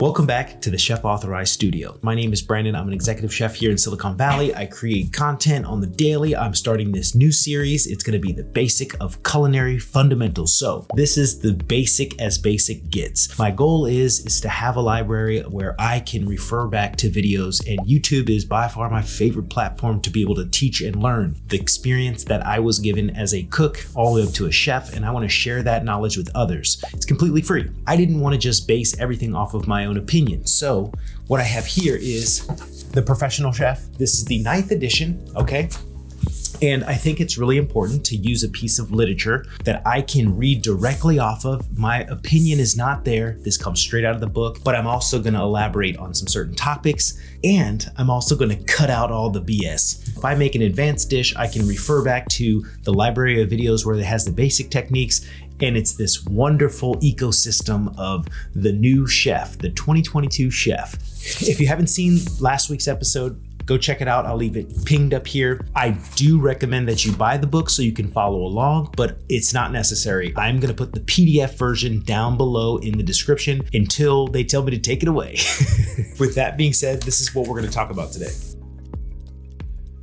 Welcome back to the Chef Authorized Studio. My name is Brandon. I'm an executive chef here in Silicon Valley. I create content on the daily. I'm starting this new series. It's going to be the basic of culinary fundamentals. So this is the basic as basic gets. My goal is to have a library where I can refer back to videos, and YouTube is by far my favorite platform to be able to teach and learn the experience that I was given as a cook all the way up to a chef, and I want to share that knowledge with others. It's completely free. I didn't want to just base everything off of my own opinion. So what I have here is the Professional Chef. This is the 9th edition, okay? And I think it's really important to use a piece of literature that I can read directly off of. My opinion is not there. This comes straight out of the book, but I'm also going to elaborate on some certain topics, and I'm also going to cut out all the BS. If I make an advanced dish, I can refer back to the library of videos where it has the basic techniques, and it's this wonderful ecosystem of the new chef, the 2022 chef. If you haven't seen last week's episode, go check it out. I'll leave it pinged up here. I do recommend that you buy the book so you can follow along, but it's not necessary. I'm gonna put the PDF version down below in the description until they tell me to take it away. With that being said, this is what we're gonna talk about today.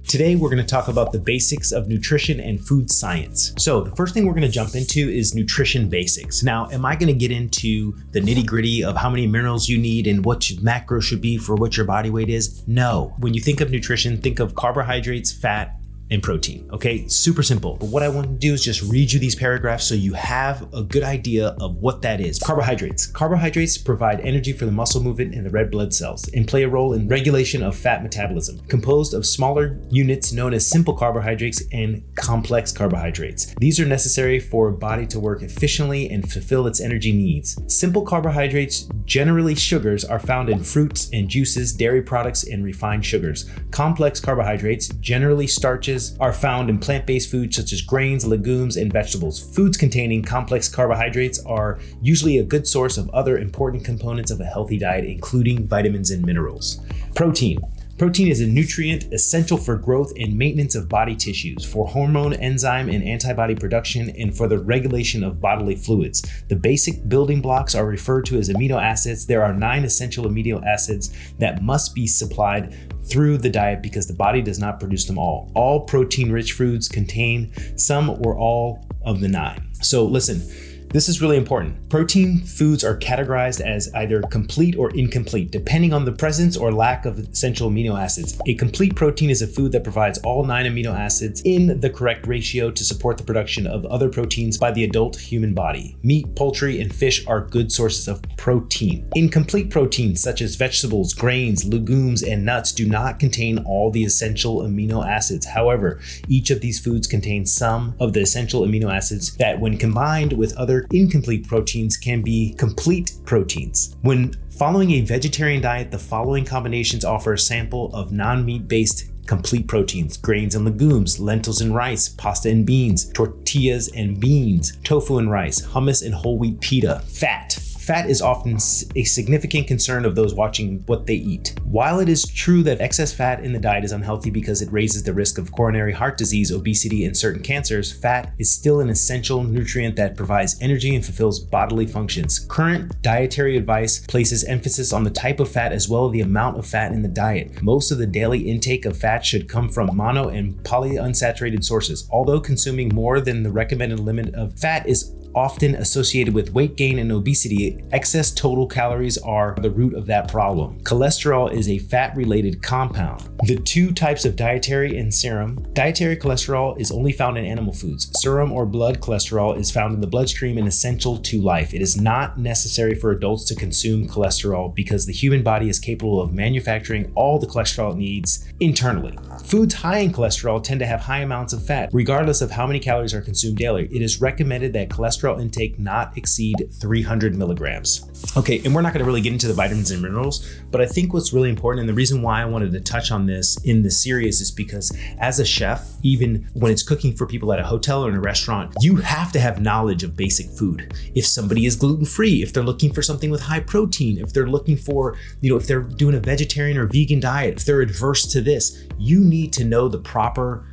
Today, we're going to talk about the basics of nutrition and food science. So the first thing we're going to jump into is nutrition basics. Now, am I going to get into the nitty gritty of how many minerals you need and what your macro should be for what your body weight is? No. When you think of nutrition, think of carbohydrates, fat, and protein, okay? Super simple. But what I want to do is just read you these paragraphs so you have a good idea of what that is. Carbohydrates. Carbohydrates provide energy for the muscle movement and the red blood cells and play a role in regulation of fat metabolism. Composed of smaller units known as simple carbohydrates and complex carbohydrates. These are necessary for a body to work efficiently and fulfill its energy needs. Simple carbohydrates, generally sugars, are found in fruits and juices, dairy products, and refined sugars. Complex carbohydrates, generally starches, are found in plant-based foods such as grains, legumes, and vegetables. Foods containing complex carbohydrates are usually a good source of other important components of a healthy diet, including vitamins and minerals. Protein. Protein is a nutrient essential for growth and maintenance of body tissues, for hormone, enzyme, and antibody production, and for the regulation of bodily fluids. The basic building blocks are referred to as amino acids. There are 9 essential amino acids that must be supplied through the diet because the body does not produce them all. All protein-rich foods contain some or all of the 9. So listen, this is really important. Protein foods are categorized as either complete or incomplete, depending on the presence or lack of essential amino acids. A complete protein is a food that provides all 9 amino acids in the correct ratio to support the production of other proteins by the adult human body. Meat, poultry, and fish are good sources of protein. Incomplete proteins such as vegetables, grains, legumes, and nuts do not contain all the essential amino acids. However, each of these foods contains some of the essential amino acids that, when combined with other incomplete proteins, can be complete proteins. When following a vegetarian diet, the following combinations offer a sample of non-meat based complete proteins: grains and legumes, lentils and rice, pasta and beans, tortillas and beans, tofu and rice, hummus and whole wheat pita. Fat. Fat is often a significant concern of those watching what they eat. While it is true that excess fat in the diet is unhealthy because it raises the risk of coronary heart disease, obesity, and certain cancers, fat is still an essential nutrient that provides energy and fulfills bodily functions. Current dietary advice places emphasis on the type of fat as well as the amount of fat in the diet. Most of the daily intake of fat should come from mono and polyunsaturated sources. Although consuming more than the recommended limit of fat is often associated with weight gain and obesity, excess total calories are the root of that problem. Cholesterol is a fat-related compound. The 2 types of dietary and serum. Dietary cholesterol is only found in animal foods. Serum or blood cholesterol is found in the bloodstream and essential to life. It is not necessary for adults to consume cholesterol because the human body is capable of manufacturing all the cholesterol it needs internally. Foods high in cholesterol tend to have high amounts of fat, regardless of how many calories are consumed daily. It is recommended that cholesterol intake not exceed 300 milligrams. Okay, and we're not going to really get into the vitamins and minerals, but I think what's really important, and the reason why I wanted to touch on this in this series, is because as a chef, even when it's cooking for people at a hotel or in a restaurant, you have to have knowledge of basic food. If somebody is gluten-free, if they're looking for something with high protein, if they're looking for, if they're doing a vegetarian or vegan diet, if they're adverse to this, you need to know the proper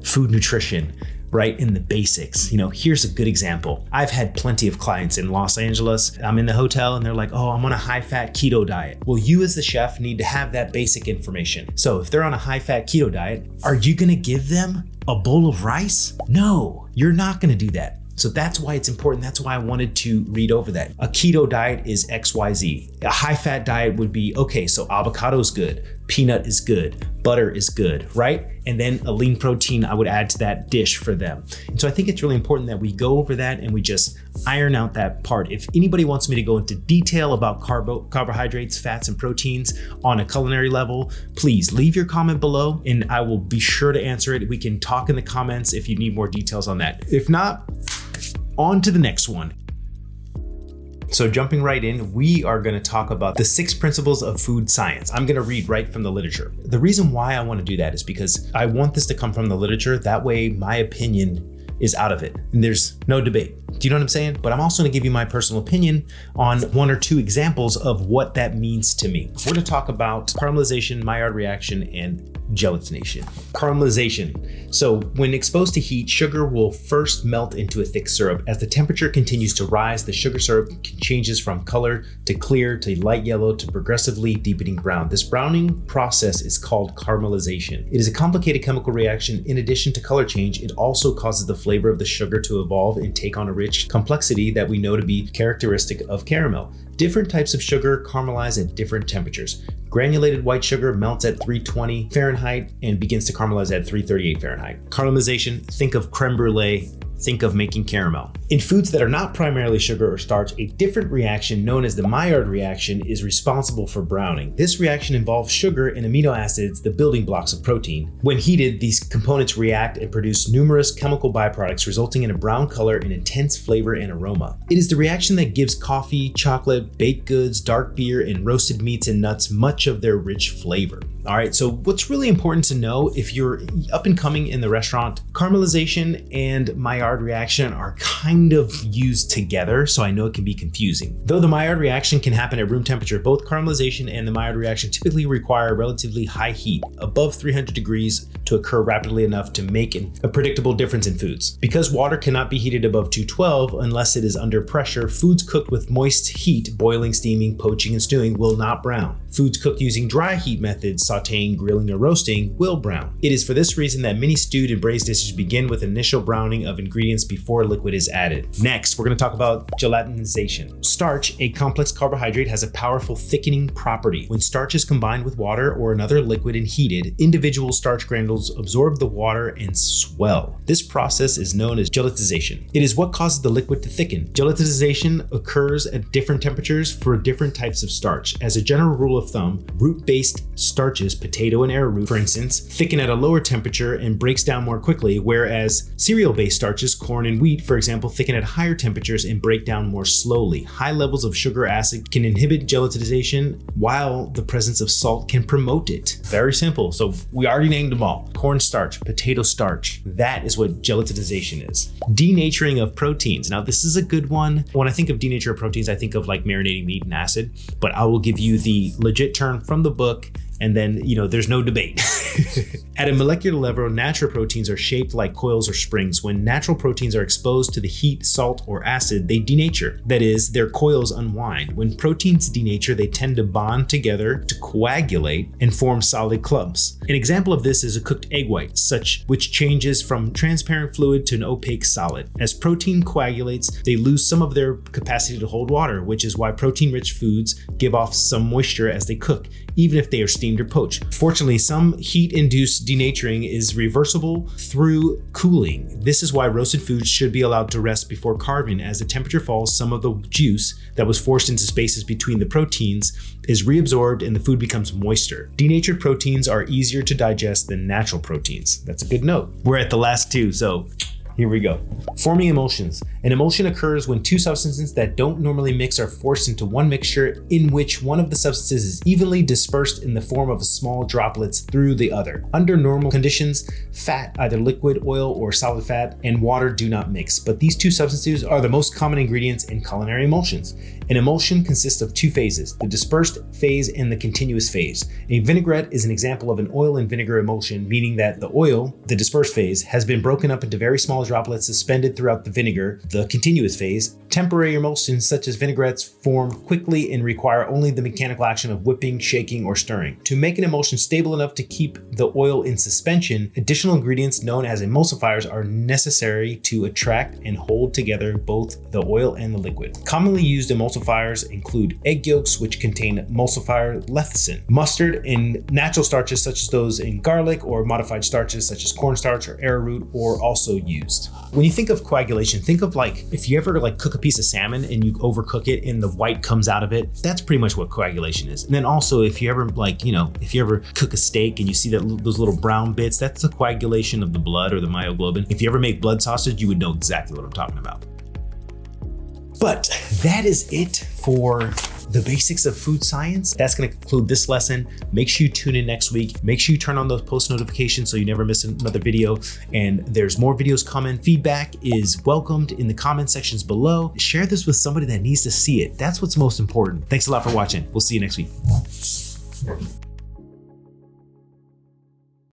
food nutrition right in the basics. Here's a good example. I've had plenty of clients in Los Angeles. I'm in the hotel and they're like, oh, I'm on a high-fat keto diet. Well, you as the chef need to have that basic information. So if they're on a high-fat keto diet, are you gonna give them a bowl of rice? No, you're not gonna do that. So that's why it's important. That's why I wanted to read over that. A keto diet is XYZ. A high-fat diet would be, okay, so avocado is good, peanut is good, butter is good, right? And then a lean protein I would add to that dish for them. And so I think it's really important that we go over that and we just iron out that part. If anybody wants me to go into detail about carbohydrates, fats, and proteins on a culinary level, please leave your comment below and I will be sure to answer it. We can talk in the comments if you need more details on that. If not, on to the next one. So jumping right in, we are going to talk about the 6 principles of food science. I'm going to read right from the literature. The reason why I want to do that is because I want this to come from the literature. That way my opinion is out of it and there's no debate. Do you know what I'm saying? But I'm also going to give you my personal opinion on 1 or 2 examples of what that means to me. We're going to talk about caramelization, Maillard reaction, and gelatinization. Caramelization. So when exposed to heat, sugar will first melt into a thick syrup. As the temperature continues to rise, the sugar syrup changes from color to clear to light yellow to progressively deepening brown. This browning process is called caramelization. It is a complicated chemical reaction. In addition to color change, it also causes the flavor of the sugar to evolve and take on a rich complexity that we know to be characteristic of caramel. Different types of sugar caramelize at different temperatures. Granulated white sugar melts at 320 Fahrenheit and begins to caramelize at 338 Fahrenheit. Caramelization, think of creme brulee, think of making caramel. In foods that are not primarily sugar or starch, a different reaction known as the Maillard reaction is responsible for browning. This reaction involves sugar and amino acids, the building blocks of protein. When heated, these components react and produce numerous chemical byproducts, resulting in a brown color and intense flavor and aroma. It is the reaction that gives coffee, chocolate, baked goods, dark beer, and roasted meats and nuts much of their rich flavor. All right, so what's really important to know if you're up and coming in the restaurant, caramelization and Maillard reaction are kind of used together, so I know it can be confusing. Though the Maillard reaction can happen at room temperature, both caramelization and the Maillard reaction typically require relatively high heat, above 300 degrees, to occur rapidly enough to make a predictable difference in foods. Because water cannot be heated above 212 unless it is under pressure, foods cooked with moist heat, boiling, steaming, poaching, and stewing, will not brown. Foods cooked using dry heat methods, sauteing, grilling, or roasting, will brown. It is for this reason that many stewed and braised dishes begin with initial browning of ingredients before liquid is added. Next, we're going to talk about gelatinization. Starch, a complex carbohydrate, has a powerful thickening property. When starch is combined with water or another liquid and heated, individual starch granules absorb the water and swell. This process is known as gelatinization. It is what causes the liquid to thicken. Gelatinization occurs at different temperatures for different types of starch. As a general rule of thumb, root-based starches, potato and arrowroot, for instance, thicken at a lower temperature and breaks down more quickly, whereas cereal-based starches, corn and wheat, for example, thicken at higher temperatures and break down more slowly. High levels of sugar acid can inhibit gelatinization, while the presence of salt can promote it. Very simple. So we already named them all. Corn starch, potato starch. That is what gelatinization is. Denaturing of proteins. Now, this is a good one. When I think of denature of proteins, I think of like marinating meat in acid, but I will give you the legit term from the book, and then, there's no debate. At a molecular level, natural proteins are shaped like coils or springs. When natural proteins are exposed to the heat, salt, or acid, they denature. That is, their coils unwind. When proteins denature, they tend to bond together to coagulate and form solid clumps. An example of this is a cooked egg white, which changes from transparent fluid to an opaque solid. As protein coagulates, they lose some of their capacity to hold water, which is why protein-rich foods give off some moisture as they cook, even if they are steamed or poached. Fortunately, some heat-induced denaturing is reversible through cooling. This is why roasted foods should be allowed to rest before carving. As the temperature falls, some of the juice that was forced into spaces between the proteins is reabsorbed and the food becomes moister. Denatured proteins are easier to digest than natural proteins. That's a good note. We're at the last 2, so Here we go. Forming emulsions. An emulsion occurs when two substances that don't normally mix are forced into one mixture in which one of the substances is evenly dispersed in the form of small droplets through the other. Under normal conditions, fat, either liquid, oil, or solid fat, and water do not mix, but these two substances are the most common ingredients in culinary emulsions. An emulsion consists of two phases, the dispersed phase and the continuous phase. A vinaigrette is an example of an oil and vinegar emulsion, meaning that the oil, the dispersed phase, has been broken up into very small droplets suspended throughout the vinegar, the continuous phase. Temporary emulsions such as vinaigrettes form quickly and require only the mechanical action of whipping, shaking, or stirring. To make an emulsion stable enough to keep the oil in suspension, additional ingredients known as emulsifiers are necessary to attract and hold together both the oil and the liquid. Commonly used emulsifiers include egg yolks, which contain emulsifier lecithin, mustard, and natural starches such as those in garlic, or modified starches such as cornstarch or arrowroot are also used. When you think of coagulation, think of like if you ever like cook a piece of salmon and you overcook it and the white comes out of it, that's pretty much what coagulation is. And then also if you ever if you ever cook a steak and you see that those little brown bits, that's the coagulation of the blood or the myoglobin. If you ever make blood sausage, you would know exactly what I'm talking about. But that is it for the basics of food science. That's going to conclude this lesson. Make sure you tune in next week. Make sure you turn on those post notifications so you never miss another video. And there's more videos coming. Feedback is welcomed in the comment sections below. Share this with somebody that needs to see it. That's what's most important. Thanks a lot for watching. We'll see you next week.